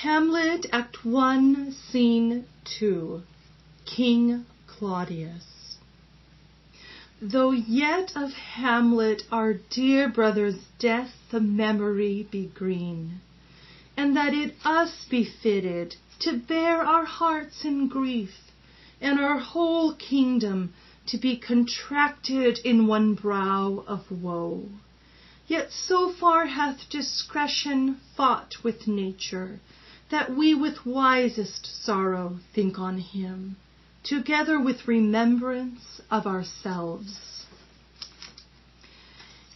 Hamlet, Act 1, Scene 2, King Claudius. Though yet of Hamlet our dear brother's death the memory be green, and that it us befitted to bear our hearts in grief, and our whole kingdom to be contracted in one brow of woe. Yet so far hath discretion fought with nature, that we with wisest sorrow think on him, together with remembrance of ourselves.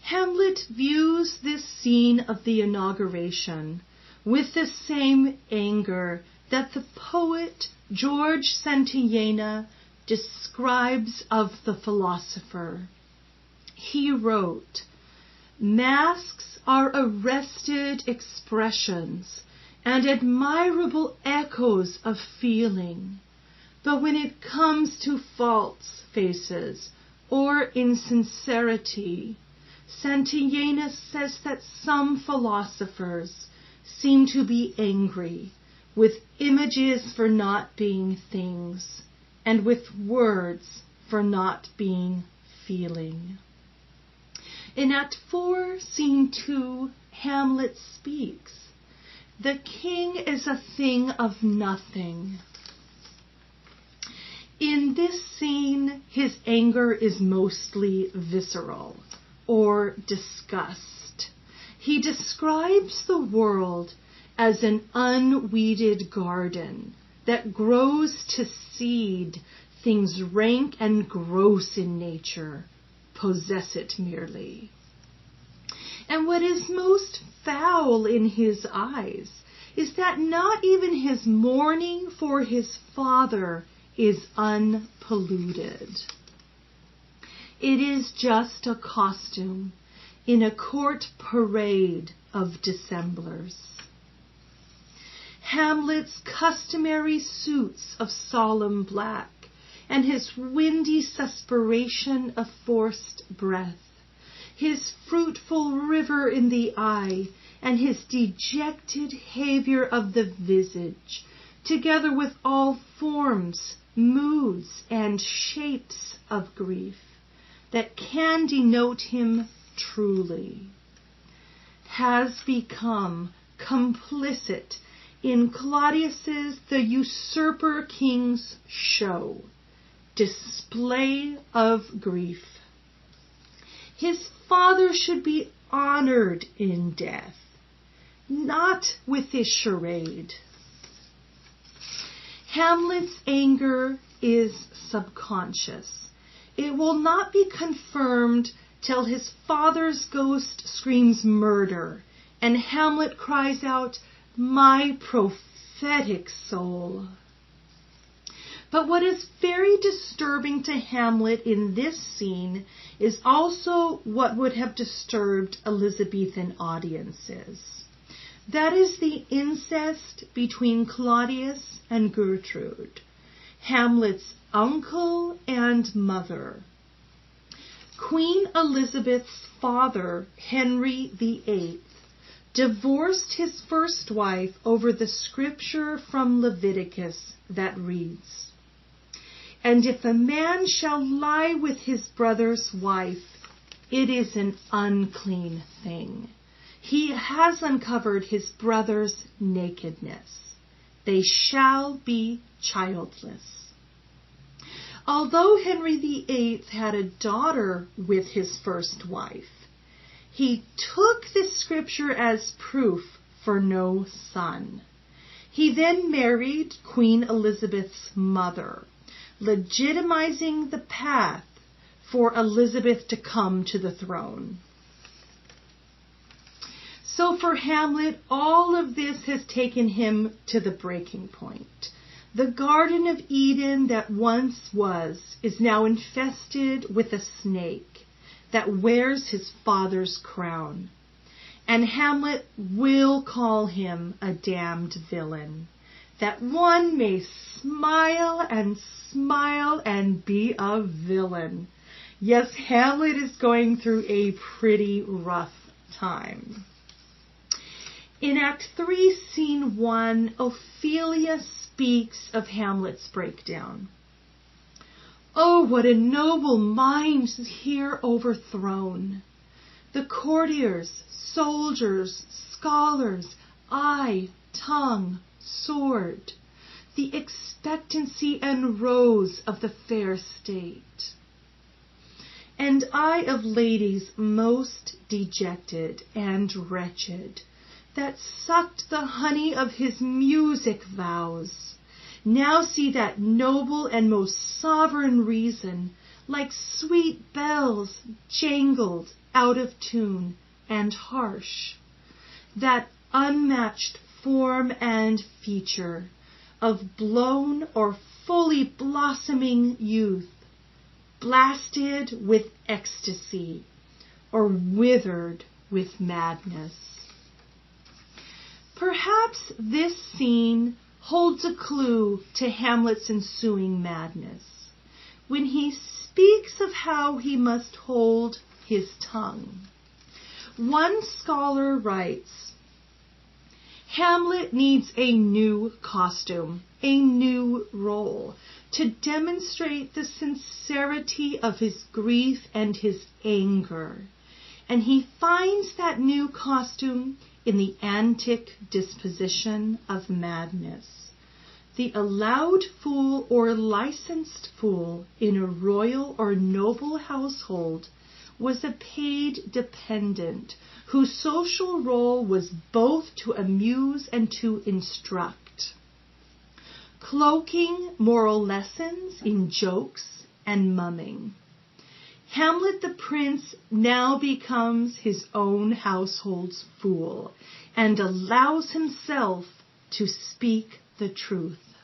Hamlet views this scene of the inauguration with the same anger that the poet George Santayana describes of the philosopher. He wrote, "Masks are arrested expressions and admirable echoes of feeling, but when it comes to false faces or insincerity, Santayana says that some philosophers seem to be angry with images for not being things, and with words for not being feeling." In Act 4, Scene 2, Hamlet speaks. The king is a thing of nothing. In this scene, his anger is mostly visceral, or disgust. He describes the world as an unweeded garden that grows to seed things rank and gross in nature, possess it merely. And what is most foul in his eyes is that not even his mourning for his father is unpolluted. It is just a costume in a court parade of dissemblers. Hamlet's customary suits of solemn black and his windy suspiration of forced breath, his fruitful river in the eye, and his dejected behavior of the visage, together with all forms, moods, and shapes of grief that can denote him truly, has become complicit in Claudius's, the usurper king's, show, display of grief. His father should be honored in death, not with this charade. Hamlet's anger is subconscious. It will not be confirmed till his father's ghost screams murder, and Hamlet cries out, "My prophetic soul." But what is very disturbing to Hamlet in this scene is also what would have disturbed Elizabethan audiences. That is the incest between Claudius and Gertrude, Hamlet's uncle and mother. Queen Elizabeth's father, Henry VIII, divorced his first wife over the scripture from Leviticus that reads, "And if a man shall lie with his brother's wife, it is an unclean thing. He has uncovered his brother's nakedness. They shall be childless." Although Henry VIII had a daughter with his first wife, he took this scripture as proof for no son. He then married Queen Elizabeth's mother, legitimizing the path for Elizabeth to come to the throne. So for Hamlet, all of this has taken him to the breaking point. The Garden of Eden that once was is now infested with a snake that wears his father's crown. And Hamlet will call him a damned villain, that one may smile and be a villain. Yes, Hamlet is going through a pretty rough time. In Act 3, Scene 1, Ophelia speaks of Hamlet's breakdown. Oh, what a noble mind is here overthrown! The courtiers, soldiers, scholars, eye, tongue, sword, the expectancy and rose of the fair state. And I of ladies most dejected and wretched, that sucked the honey of his music vows, now see that noble and most sovereign reason, like sweet bells jangled out of tune and harsh, that unmatched form and feature of blown or fully blossoming youth, blasted with ecstasy or withered with madness. Perhaps this scene holds a clue to Hamlet's ensuing madness, when he speaks of how he must hold his tongue. One scholar writes, Hamlet needs a new costume, a new role, to demonstrate the sincerity of his grief and his anger. And he finds that new costume in the antic disposition of madness. The allowed fool or licensed fool in a royal or noble household was a paid dependent whose social role was both to amuse and to instruct, cloaking moral lessons in jokes and mumming. Hamlet the prince now becomes his own household's fool and allows himself to speak the truth.